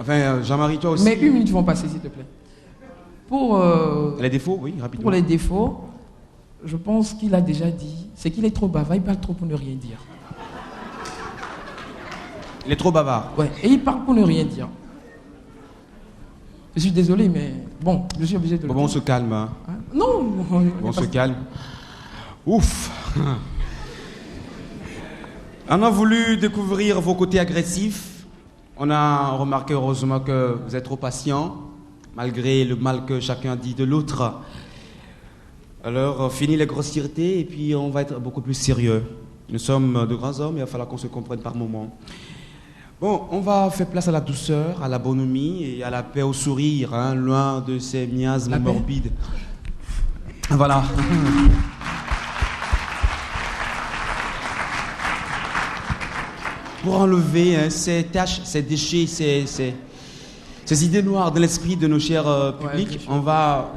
Enfin, Jean-Marie, toi aussi. Mais une minute vont passer, s'il te plaît. Pour les défauts, oui, rapidement. Pour les défauts, je pense qu'il a déjà dit, c'est qu'il est trop bavard, il parle trop pour ne rien dire. Il est trop bavard. Ouais, et il parle pour ne rien dire. Je suis désolé, mais bon, je suis obligé de le dire. Bon, on se calme. Hein. Non, on se calme. Ouf. On a voulu découvrir vos côtés agressifs. On a remarqué heureusement que vous êtes trop patient, malgré le mal que chacun dit de l'autre. Alors, fini les grossièretés et puis on va être beaucoup plus sérieux. Nous sommes de grands hommes et il va falloir qu'on se comprenne par moments. Bon, on va faire place à la douceur, à la bonhomie et à la paix au sourire, hein, loin de ces miasmes morbides. Voilà. Pour enlever ces taches, ces déchets, ces idées noires de l'esprit de nos chers publics, on va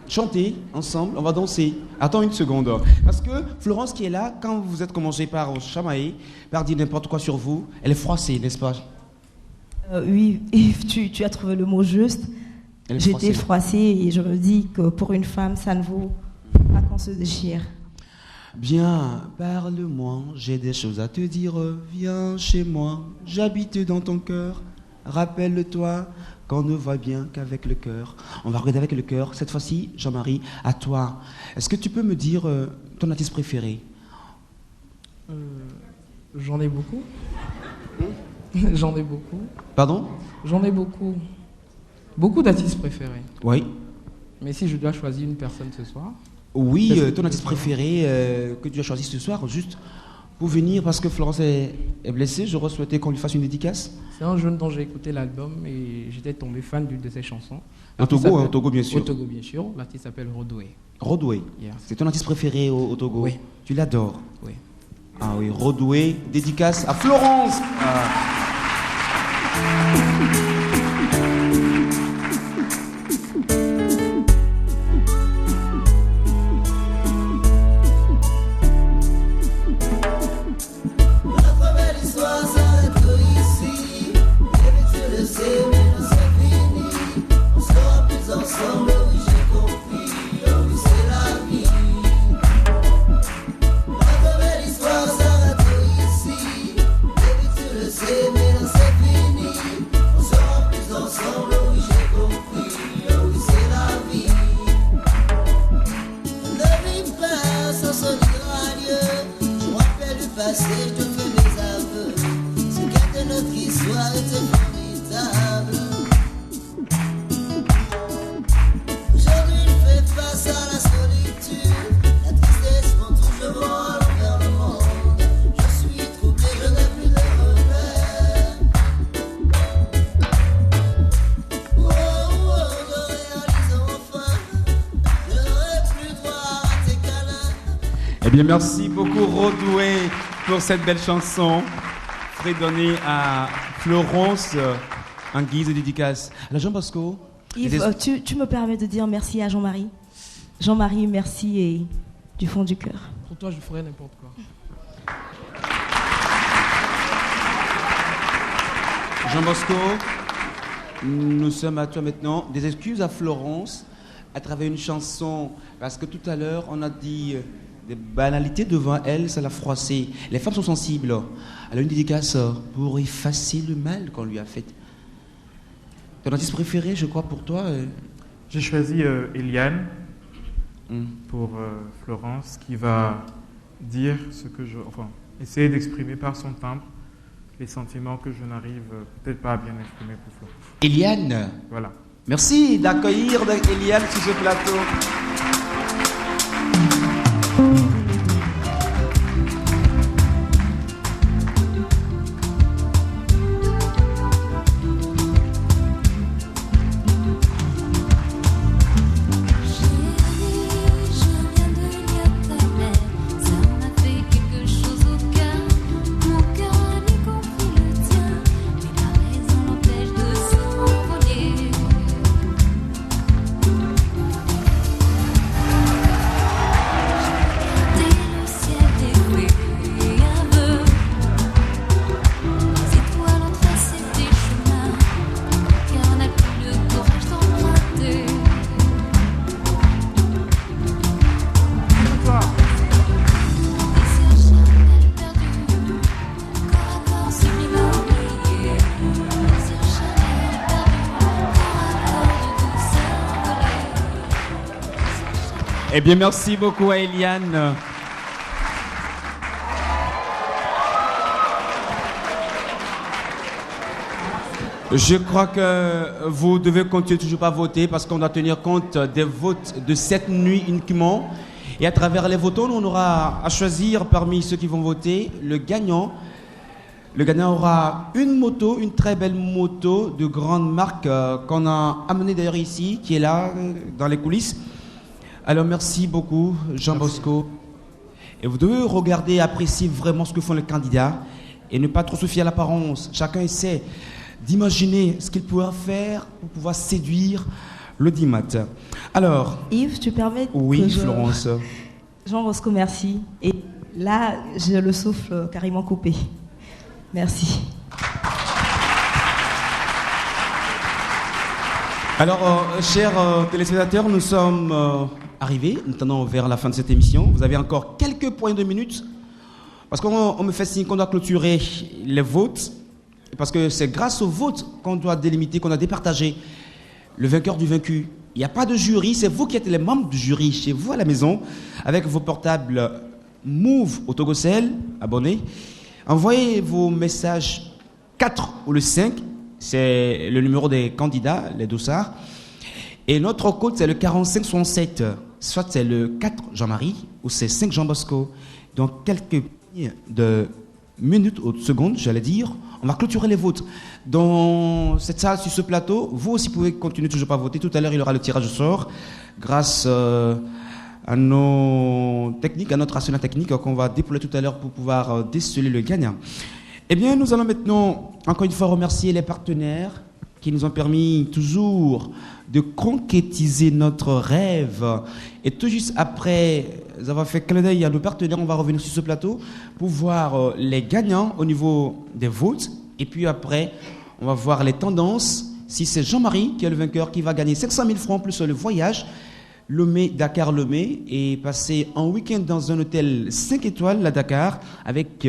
chanter ensemble, on va danser. Attends une seconde. Parce que Florence qui est là, quand vous êtes commencé par chamailler, par dire n'importe quoi sur vous, elle est froissée, n'est-ce pas? Oui, tu as trouvé le mot juste. J'étais froissée et je me dis que pour une femme, ça ne vaut pas qu'on se déchire. Bien, parle-moi, j'ai des choses à te dire. Viens chez moi, j'habite dans ton cœur. Rappelle-toi qu'on ne voit bien qu'avec le cœur. On va regarder avec le cœur. Cette fois-ci, Jean-Marie, à toi. Est-ce que tu peux me dire ton artiste préféré? J'en ai beaucoup. J'en ai beaucoup. Pardon? J'en ai beaucoup. Beaucoup d'artistes préférés. Oui. Mais si je dois choisir une personne ce soir... Oui, ton artiste préféré que tu as choisi ce soir, juste pour venir, parce que Florence est blessée, j'aurais souhaité qu'on lui fasse une dédicace. C'est un jeune dont j'ai écouté l'album et j'étais tombé fan d'une de ses chansons. Au Togo, bien sûr. Au Togo, bien sûr. L'artiste s'appelle Rodoué. Rodoué. Yes. C'est ton artiste préféré au Togo? Oui. Tu l'adores? Oui. Ah oui, Rodoué, dédicace à Florence. Bien, merci beaucoup Rodoué pour cette belle chanson fredonnée à Florence en guise de dédicace. Alors Jean Bosco, Yves, tu me permets de dire merci à Jean-Marie. Jean-Marie, merci et du fond du cœur. Pour toi, je ferais n'importe quoi. Jean Bosco, nous sommes à toi maintenant. Des excuses à Florence à travers une chanson, parce que tout à l'heure on a dit des banalités devant elle, ça l'a froissée. Les femmes sont sensibles. Elle a une dédicace pour effacer le mal qu'on lui a fait. Ton artiste préféré, je crois, pour toi J'ai choisi Eliane pour Florence, qui va dire ce que essayer d'exprimer par son timbre les sentiments que je n'arrive peut-être pas à bien exprimer pour Florence. Eliane. Voilà. Merci d'accueillir Eliane sur ce plateau. Eh bien, merci beaucoup à Eliane. Je crois que vous devez continuer toujours pas à voter parce qu'on doit tenir compte des votes de cette nuit uniquement. Et à travers les votants, on aura à choisir parmi ceux qui vont voter le gagnant. Le gagnant aura une moto, une très belle moto de grande marque qu'on a amenée d'ailleurs ici, qui est là dans les coulisses. Alors merci beaucoup Jean Bosco. Et vous devez regarder, apprécier vraiment ce que font les candidats et ne pas trop se fier à l'apparence. Chacun essaie d'imaginer ce qu'il pourra faire pour pouvoir séduire l'audimat. Alors... Yves, tu permets oui, Florence. Jean Bosco, merci. Et là, j'ai le souffle carrément coupé. Merci. Alors, chers téléspectateurs, nous sommes arrivés, maintenant vers la fin de cette émission. Vous avez encore quelques points de minutes, parce qu'on me fait signe qu'on doit clôturer les votes, parce que c'est grâce aux votes qu'on doit délimiter, qu'on doit départager le vainqueur du vaincu. Il n'y a pas de jury, c'est vous qui êtes les membres du jury chez vous à la maison, avec vos portables Move au Togocel, abonnés. Envoyez vos messages 4 ou le 5, c'est le numéro des candidats, les dossards. Et notre code, c'est le 4567. Soit c'est le 4 Jean-Marie ou c'est 5 Jean Bosco. Donc quelques minutes ou de secondes, j'allais dire, on va clôturer les votes. Dans cette salle, sur ce plateau, vous aussi pouvez continuer toujours pas à voter. Tout à l'heure, il y aura le tirage au sort grâce à nos techniques, à notre arsenal technique qu'on va déployer tout à l'heure pour pouvoir déceler le gagnant. Eh bien, nous allons maintenant, encore une fois, remercier les partenaires qui nous ont permis toujours de concrétiser notre rêve. Et tout juste après avoir fait clin d'œil à nos partenaires, on va revenir sur ce plateau pour voir les gagnants au niveau des votes. Et puis après, on va voir les tendances. Si c'est Jean-Marie qui est le vainqueur, qui va gagner 500 000 francs plus le voyage Lomé, Dakar-Lomé, et passer un week-end dans un hôtel 5 étoiles à Dakar avec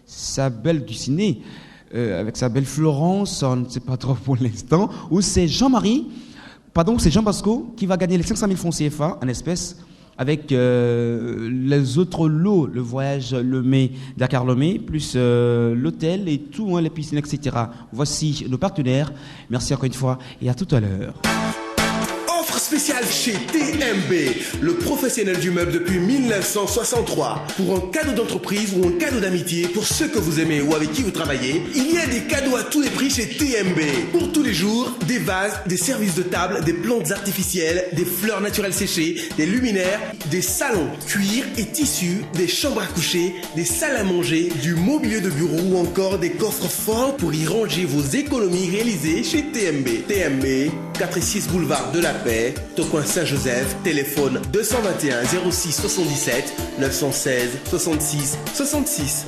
sa belle du ciné. Avec sa belle Florence, on ne sait pas trop pour l'instant, ou c'est c'est Jean Bosco qui va gagner les 500 000 francs CFA en espèces avec les autres lots, le voyage Lomé, Dakar-Lomé, plus l'hôtel et tout, les piscines, etc. Voici nos partenaires. Merci encore une fois et à tout à l'heure. Spécial chez TMB, le professionnel du meuble depuis 1963. Pour un cadeau d'entreprise ou un cadeau d'amitié pour ceux que vous aimez ou avec qui vous travaillez, il y a des cadeaux à tous les prix chez TMB. Pour tous les jours, des vases, des services de table, des plantes artificielles, des fleurs naturelles séchées, des luminaires, des salons, cuir et tissus, des chambres à coucher, des salles à manger, du mobilier de bureau ou encore des coffres forts pour y ranger vos économies réalisées chez TMB. TMB, 4 et 6 boulevard de la Paix, Tocoin Saint-Joseph, téléphone 221 06 77 916 66 66.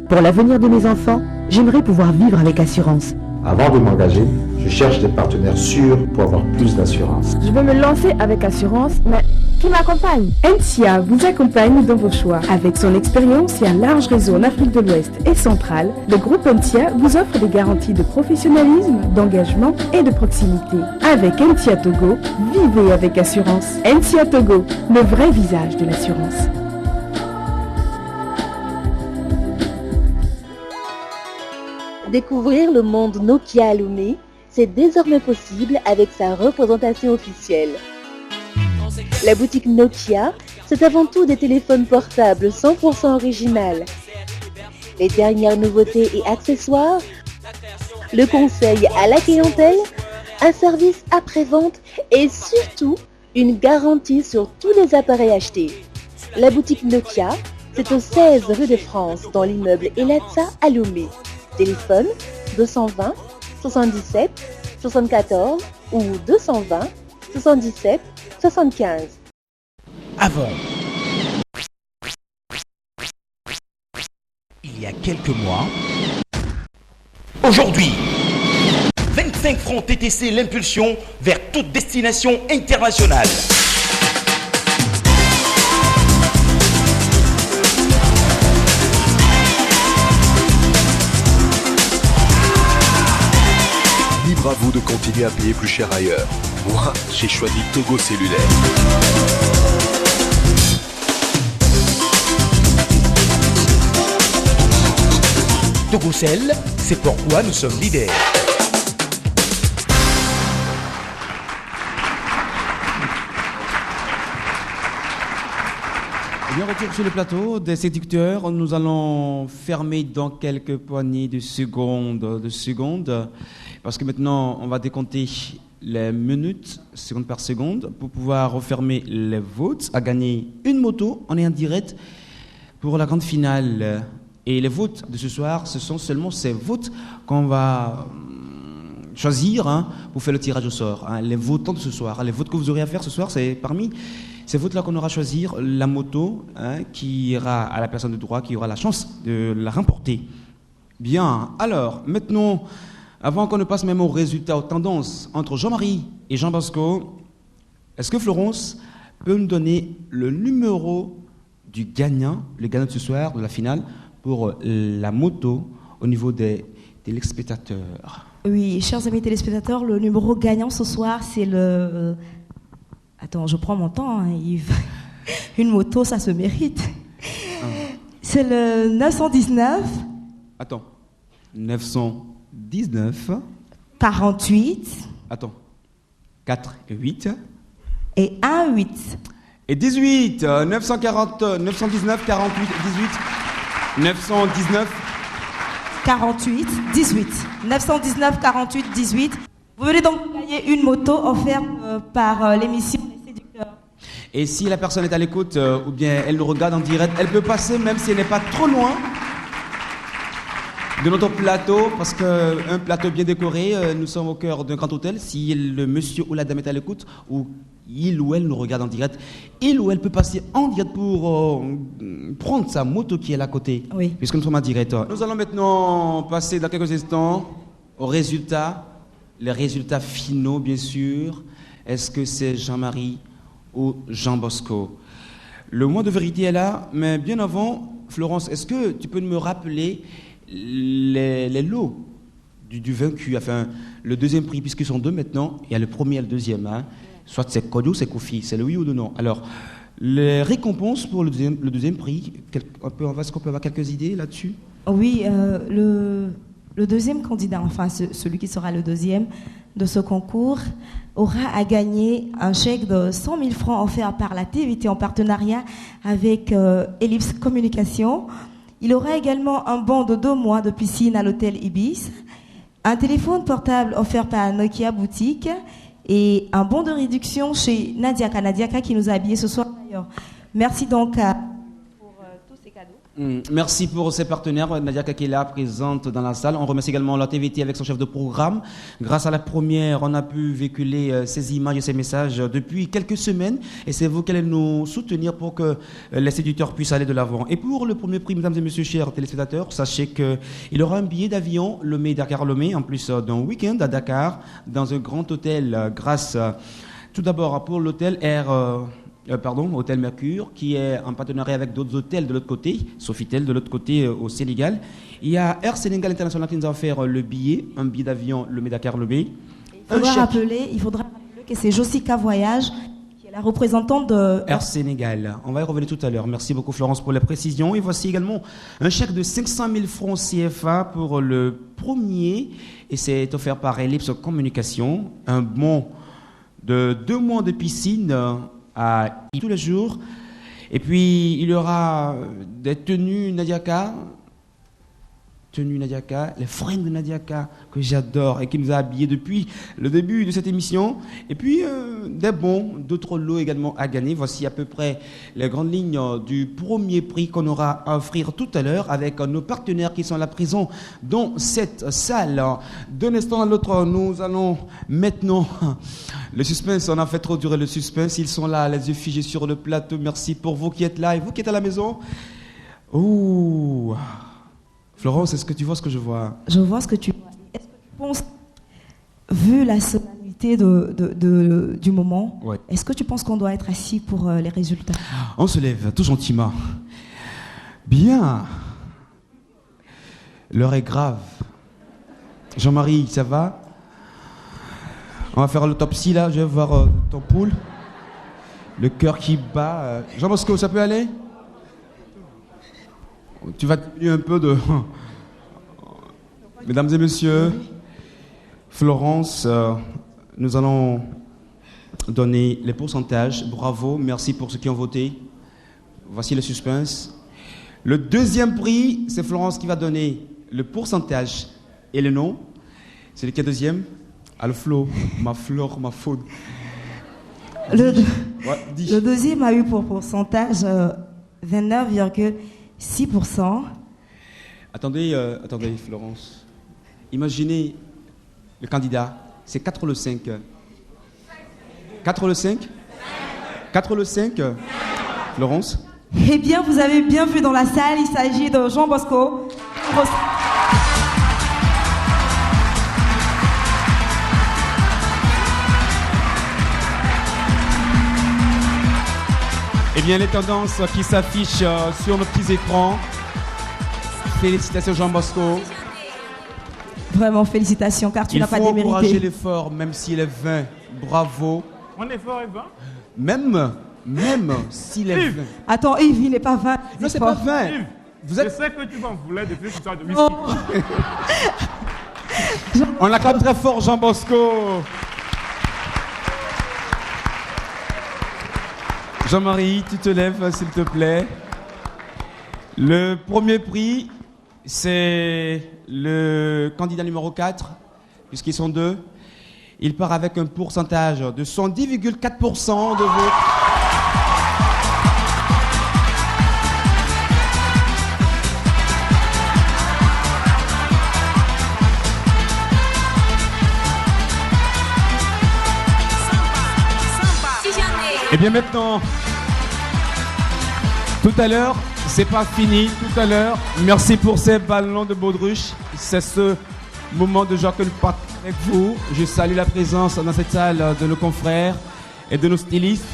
Pour l'avenir de mes enfants, j'aimerais pouvoir vivre avec assurance. Avant de m'engager, je cherche des partenaires sûrs pour avoir plus d'assurance. Je veux me lancer avec assurance, mais qui m'accompagne? NSIA vous accompagne dans vos choix. Avec son expérience et un large réseau en Afrique de l'Ouest et centrale, le groupe NSIA vous offre des garanties de professionnalisme, d'engagement et de proximité. Avec NSIA Togo, vivez avec assurance. NSIA Togo, le vrai visage de l'assurance. Découvrir le monde Nokia à Lomé, c'est désormais possible avec sa représentation officielle. La boutique Nokia, c'est avant tout des téléphones portables 100% original. Les dernières nouveautés et accessoires, le conseil à la clientèle, un service après-vente et surtout une garantie sur tous les appareils achetés. La boutique Nokia, c'est au 16 rue de France dans l'immeuble Elatsa à Lomé. Téléphone 220 77 74 ou 220 77 75. Avant, il y a quelques mois, aujourd'hui, 25 francs TTC l'impulsion vers toute destination internationale. libre à vous de continuer à payer plus cher ailleurs. Moi, j'ai choisi Togo Cellulaire. Togocel, c'est pourquoi nous sommes leaders. Bien, retour sur le plateau des séducteurs. Nous allons fermer dans quelques poignées de secondes, parce que maintenant, on va décompter les minutes, seconde par seconde, pour pouvoir refermer les votes, à gagner une moto. On est en direct pour la grande finale. Et les votes de ce soir, ce sont seulement ces votes qu'on va choisir pour faire le tirage au sort. Les votants de ce soir, les votes que vous aurez à faire ce soir, c'est parmi ces votes-là qu'on aura choisir la moto qui ira à la personne de droit, qui aura la chance de la remporter. Bien, alors, maintenant, avant qu'on ne passe même aux résultats, aux tendances entre Jean-Marie et Jean Bosco, est-ce que Florence peut nous donner le numéro du gagnant, le gagnant de ce soir, de la finale, pour la moto au niveau des téléspectateurs? Oui, chers amis téléspectateurs, le numéro gagnant ce soir, c'est le... Attends, je prends mon temps, Yves. Une moto, ça se mérite. C'est le 919... Attends. 919... 48... Attends. 4 et 8... Et 1, 8. Et 18. 919, 48, 18... 919... 48, 18. 919, 48, 18. Vous venez donc gagner une moto offerte par l'émission Les Séducteurs. Et si la personne est à l'écoute ou bien elle nous regarde en direct, elle peut passer même si elle n'est pas trop loin de notre plateau, parce qu'un plateau bien décoré, nous sommes au cœur d'un grand hôtel. Si le monsieur ou la dame est à l'écoute, ou il ou elle nous regarde en direct, il ou elle peut passer en direct pour prendre sa moto qui est là à côté, oui. Puisque nous sommes en direct. Nous allons maintenant passer dans quelques instants aux résultats, les résultats finaux bien sûr. Est-ce que c'est Jean-Marie ou Jean Bosco? Le mois de vérité est là, mais bien avant, Florence, est-ce que tu peux me rappeler les lots du vaincu, enfin le deuxième prix, puisqu'ils sont deux maintenant, il y a le premier et le deuxième, soit c'est Kodo, c'est Kofi, c'est le oui ou le non. Alors, les récompenses pour le deuxième prix, est-ce qu'on peut avoir quelques idées là-dessus? Oui, le deuxième candidat, enfin celui qui sera le deuxième de ce concours, aura à gagner un chèque de 100 000 francs offert par la TVT en partenariat avec Ellipse Communication. Il aura également un bon de 2 mois de piscine à l'hôtel Ibis, un téléphone portable offert par Nokia Boutique et un bon de réduction chez Nadiaka qui nous a habillés ce soir d'ailleurs. Merci donc pour tous ces cadeaux. Merci pour ses partenaires, Nadiaka qui est là, présente dans la salle. On remercie également la TVT avec son chef de programme. Grâce à la première, on a pu véhiculer ces images et ces messages depuis quelques semaines. Et c'est vous qui allez nous soutenir pour que les séducteurs puissent aller de l'avant. Et pour le premier prix, mesdames et messieurs, chers téléspectateurs, sachez qu'il aura un billet d'avion Lomé-Dakar-Lomé, en plus d'un week-end à Dakar, dans un grand hôtel, grâce tout d'abord pour l'hôtel Hôtel Mercure, qui est en partenariat avec d'autres hôtels de l'autre côté, Sofitel de l'autre côté au Sénégal. Il y a Air Sénégal International qui nous a offert le billet, un billet d'avion le Dakar-Lomé. Il faudra rappeler que c'est Josica Voyage qui est la représentante de Air Sénégal. On va y revenir tout à l'heure. Merci beaucoup Florence pour les précisions. Et voici également un chèque de 500 000 francs CFA pour le premier, et c'est offert par Ellipse Communication. Un bon de 2 mois de piscine à tous les jours. Et puis, il y aura des tenues Nadiaka, les fringues de Nadiaka que j'adore et qui nous a habillés depuis le début de cette émission. Et puis, des bons, d'autres lots également à gagner. Voici à peu près les grandes lignes du premier prix qu'on aura à offrir tout à l'heure avec nos partenaires qui sont là présents dans cette salle. D'un instant à l'autre, nous allons maintenant... Le suspense, on a fait trop durer le suspense. Ils sont là, les yeux figés sur le plateau. Merci pour vous qui êtes là et vous qui êtes à la maison. Ouh. Florence, est-ce que tu vois ce que je vois? Je vois ce que tu vois. Est-ce que tu penses, vu la solennité du moment, ouais. Est-ce que tu penses qu'on doit être assis pour les résultats? On se lève, tout gentiment. Bien. L'heure est grave. Jean-Marie, ça va? On va faire l'autopsie là, je vais voir ton pouls. Le cœur qui bat. Jean Bosco, ça peut aller? Tu vas diminuer un peu de... Mesdames et messieurs, Florence, nous allons donner les pourcentages. Bravo, merci pour ceux qui ont voté. Voici le suspense. Le deuxième prix, c'est Florence qui va donner le pourcentage et le nom. C'est lequel deuxième? Le Flo, ma fleur, ma faune. Le deuxième a eu pour pourcentage 29,6%. Attendez, Florence. Imaginez le candidat, c'est 4 le 5. 4 le 5 4 le 5 Florence? Eh bien, vous avez bien vu dans la salle, il s'agit de Jean Bosco. Eh bien, les tendances qui s'affichent sur nos petits écrans. Félicitations Jean Bosco. Vraiment, félicitations, car tu n'as pas démérité. Il faut encourager l'effort, même s'il est 20. Bravo. Mon effort est 20? Même s'il est 20. Attends, Yves, il n'est pas 20. Non, c'est pas 20. Yves, je sais que tu m'en voulais depuis que tu as de whisky. Oh. On l'acclame très fort, Jean Bosco. Jean-Marie, tu te lèves, s'il te plaît. Le premier prix, c'est le candidat numéro 4, puisqu'ils sont 2. Il part avec un pourcentage de 110,4% de vote. Et bien maintenant, tout à l'heure, c'est pas fini. Tout à l'heure, merci pour ces ballons de baudruche. C'est ce moment de joie que nous partageons avec vous. Je salue la présence dans cette salle de nos confrères et de nos stylistes.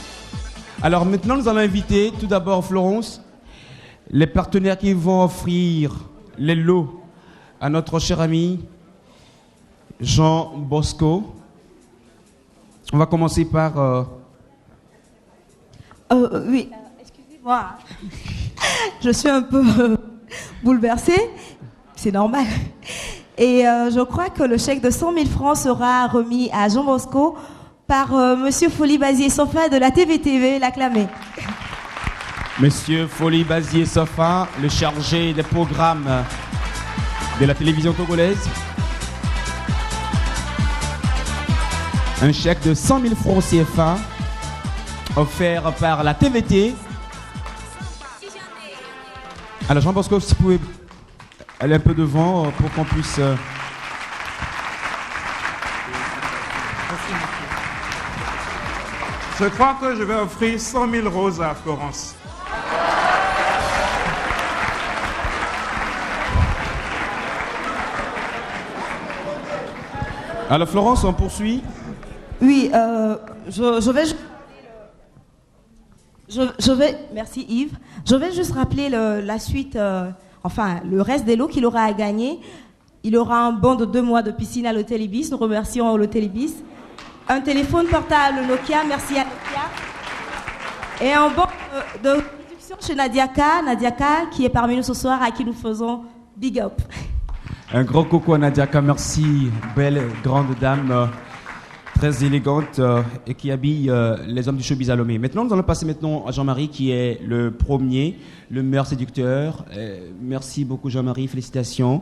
Alors maintenant, nous allons inviter tout d'abord Florence, les partenaires qui vont offrir les lots à notre cher ami Jean Bosco. On va commencer par... Oui, excusez-moi. Je suis un peu bouleversée. C'est normal. Et je crois que le chèque de 100 000 francs sera remis à Jean Bosco par Monsieur Folie-Bazier-Sofa de la TVTV, l'acclamé. Monsieur Folie-Bazier-Sofa, le chargé des programmes de la télévision togolaise. Un chèque de 100 000 francs CFA offert par la TVT. Alors Jean Bosco, si vous pouvez aller un peu devant pour qu'on puisse... Je crois que je vais offrir 100 000 roses à Florence. Alors Florence, on poursuit. Oui, je vais, merci Yves. Je vais juste rappeler la suite, le reste des lots qu'il aura à gagner. Il aura un bon de 2 mois de piscine à l'hôtel Ibis. Nous remercions l'hôtel Ibis. Un téléphone portable Nokia, merci à Nokia. Et un bon de réduction chez Nadiaka, qui est parmi nous ce soir, à qui nous faisons big up. Un grand coucou à Nadiaka, merci. Belle, grande dame. Très élégante et qui habille les hommes du showbiz à Lomé. Maintenant, nous allons passer à Jean-Marie qui est le premier, le meilleur séducteur. Merci beaucoup Jean-Marie, félicitations.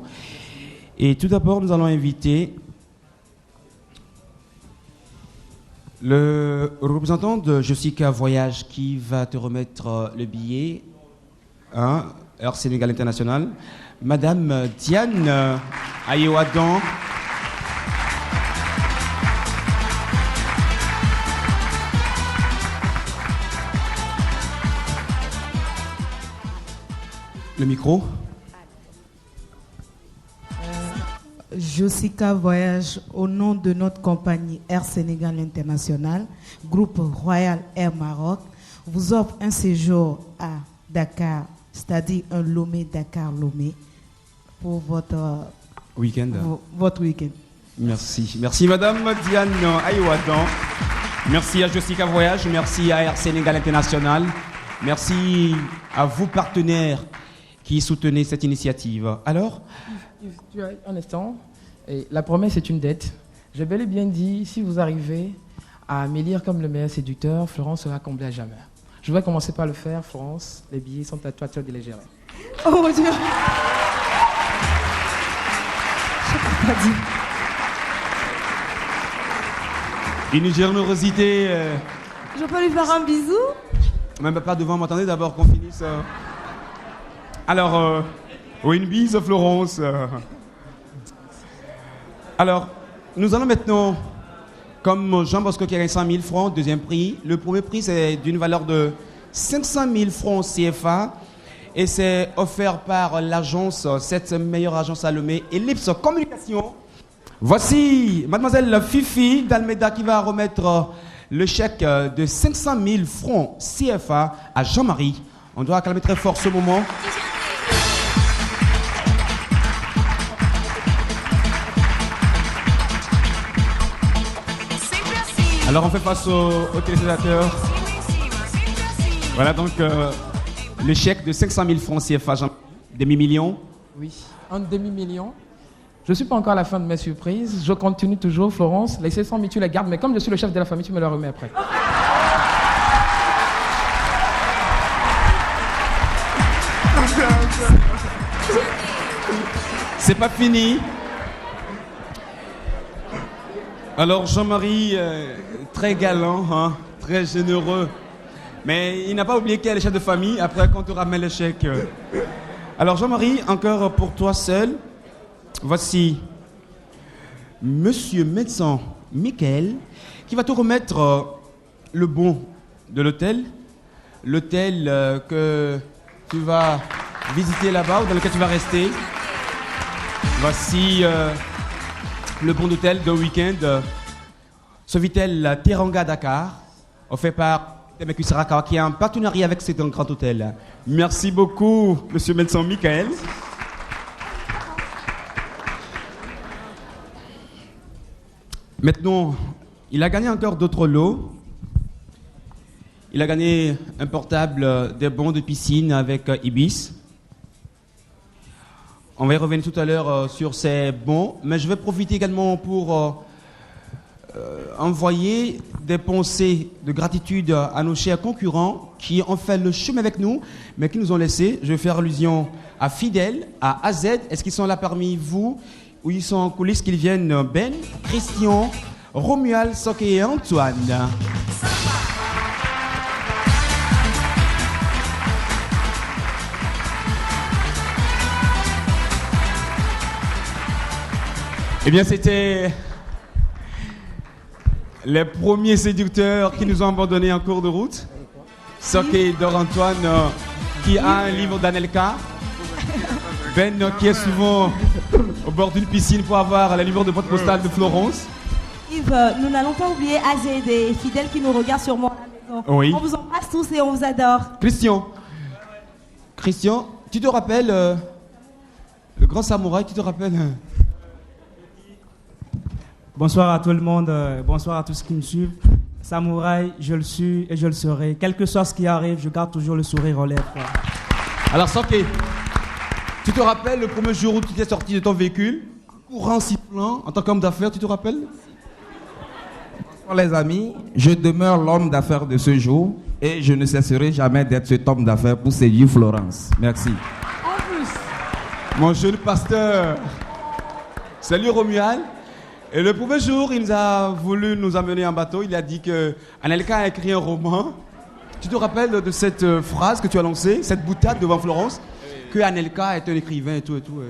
Et tout d'abord, nous allons inviter le représentant de Jessica Voyage qui va te remettre le billet, Air Sénégal International, Madame Diane Ayewadan. Le micro. Jessica Voyage, au nom de notre compagnie Air Sénégal International, groupe Royal Air Maroc, vous offre un séjour à Dakar, c'est-à-dire un Lomé Dakar-Lomé pour votre week-end. Votre week-end. Merci. Merci Madame Diane Aïwadan. Merci à Jessica Voyage. Merci à Air Sénégal International. Merci à vous partenaires qui soutenez cette initiative. Alors Tu as un instant. Et la promesse est une dette. J'ai bel et bien dit, si vous arrivez à m'élire comme le meilleur séducteur, Florence sera comblée à jamais. Je vais commencer par le faire, Florence. Les billets sont à toi de les gérer. Oh mon Dieu. Je n'ai pas dit. Une générosité. Je peux lui faire un bisou? Même pas devant, m'attendez d'abord qu'on finisse. Alors, une bise, Florence. Alors, nous allons maintenant, comme Jean Bosco qui a gagné 100 000 francs, deuxième prix. Le premier prix, c'est d'une valeur de 500 000 francs CFA. Et c'est offert par l'agence, cette meilleure agence à Lomé, Ellipse Communication. Voici mademoiselle Fifi d'Almeida qui va remettre le chèque de 500 000 francs CFA à Jean-Marie. On doit acclamer très fort ce moment. Alors on fait face aux téléspectateurs. Voilà donc le chèque de 500 000 francs CFA, demi-million. Oui, un demi-million. Je ne suis pas encore à la fin de mes surprises. Je continue toujours, Florence. Les 500 000, tu les gardes, mais comme je suis le chef de la famille, tu me les remets après. C'est pas fini. Alors Jean-Marie, très galant, hein, très généreux. Mais il n'a pas oublié qu'il y a les chefs de famille, après quand tu ramènes le chèque. Alors Jean-Marie, encore pour toi seul, voici Monsieur médecin Michael qui va te remettre le bon de l'hôtel. L'hôtel que tu vas visiter là-bas ou dans lequel tu vas rester. Voici le bon d'hôtel de week-end. Sofitel Teranga Dakar, offert par Temeku Sarakawa, qui a un partenariat avec cet grand hôtel. Merci beaucoup, Monsieur médecin Michael. Maintenant, il a gagné encore d'autres lots. Il a gagné un portable, des bons de piscine avec Ibis. On va y revenir tout à l'heure sur ces bons, mais je vais profiter également pour envoyer des pensées de gratitude à nos chers concurrents qui ont fait le chemin avec nous, mais qui nous ont laissé. Je vais faire allusion à Fidèle, à AZ. Est-ce qu'ils sont là parmi vous? Ou ils sont en coulisses, qu'ils viennent? Ben, Christian, Romuald, Soke et Antoine. Eh bien, c'était les premiers séducteurs qui nous ont abandonnés en cours de route. Soke et Dor-Antoine, qui a un livre d'Anelka. Ben, qui est souvent au bord d'une piscine pour avoir la numéro de boîte postale de Florence. Yves, nous n'allons pas oublier AZ et Fidèle qui nous regardent sûrement à la maison. Oui. On vous embrasse tous et on vous adore. Christian, tu te rappelles le grand samouraï, tu te rappelles Bonsoir à tout le monde, bonsoir à tous qui me suivent. Samouraï, je le suis et je le serai. Quel que soit ce qui arrive, je garde toujours le sourire aux lèvres. Alors, Soke, tu te rappelles le premier jour où tu t'es sorti de ton véhicule, courant sifflant, en tant qu'homme d'affaires, tu te rappelles? Bonsoir les amis, je demeure l'homme d'affaires de ce jour et je ne cesserai jamais d'être cet homme d'affaires pour séduire Florence. Merci. En plus, mon jeune pasteur, salut Romuald. Et le premier jour, il nous a voulu nous amener en bateau. Il a dit que Anelka a écrit un roman. Tu te rappelles de cette phrase que tu as lancée, cette boutade devant Florence, que Anelka est un écrivain et tout et tout.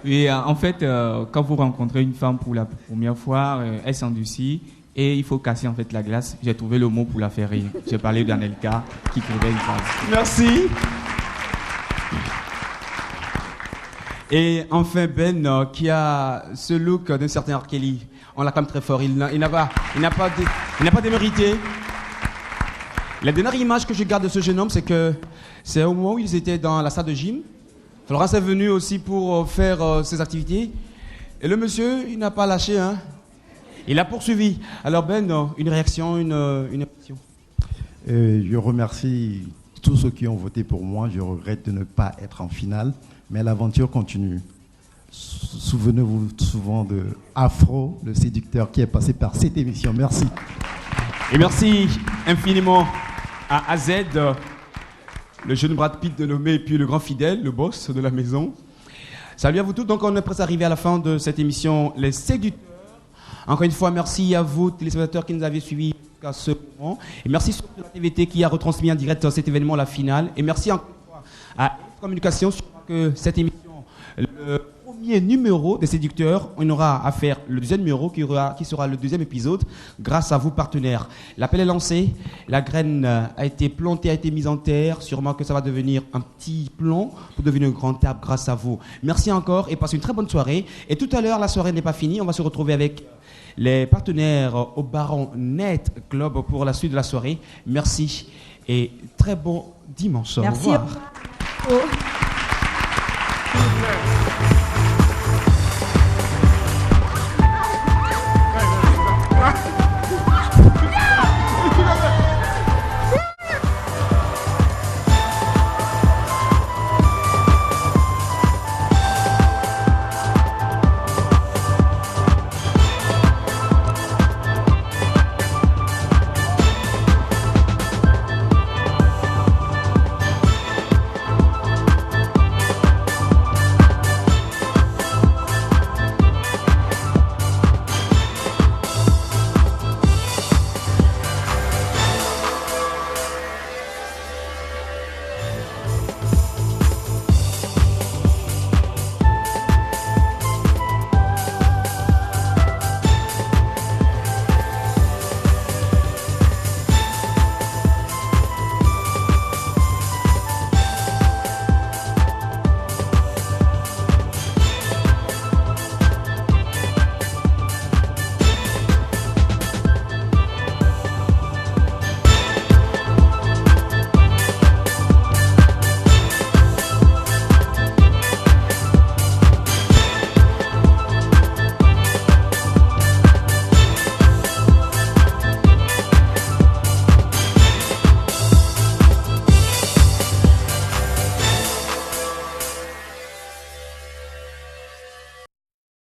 Oui, en fait, quand vous rencontrez une femme pour la première fois, elle s'endurcit et il faut casser en fait la glace. J'ai trouvé le mot pour la faire rire. J'ai parlé d'Anelka qui écrivait une phrase. Merci. Et enfin Ben, qui a ce look d'un certain R. Kelly. On l'acclame très fort. Il n'a pas démérité. La dernière image que je garde de ce jeune homme, c'est au moment où ils étaient dans la salle de gym. Florence est venue aussi pour faire ses activités. Et le monsieur, il n'a pas lâché, hein. Il a poursuivi. Alors Ben, une réaction, une impression. Je remercie tous ceux qui ont voté pour moi. Je regrette de ne pas être en finale, mais l'aventure continue. Souvenez-vous souvent de Afro, le séducteur qui est passé par cette émission. Merci. Et merci infiniment à AZ, le jeune Brad Pitt dénommé, et puis le grand fidèle, le boss de la maison. Salut à vous tous. Donc on est prêt à arriver à la fin de cette émission, Les Séducteurs. Encore une fois, merci à vous, téléspectateurs qui nous avez suivis jusqu'à ce moment. Et merci surtout à la TVT qui a retransmis en direct cet événement, la finale. Et merci encore une fois à Communication sur que cette émission, le premier numéro des Séducteurs, on aura à faire le deuxième numéro qui sera le deuxième épisode grâce à vous partenaires. L'appel est lancé, la graine a été plantée, a été mise en terre. Sûrement que ça va devenir un petit plant pour devenir un grand arbre grâce à vous. Merci encore et passez une très bonne soirée. Et tout à l'heure, la soirée n'est pas finie. On va se retrouver avec les partenaires au Baron Net Club pour la suite de la soirée. Merci et très bon dimanche. Merci. Au revoir.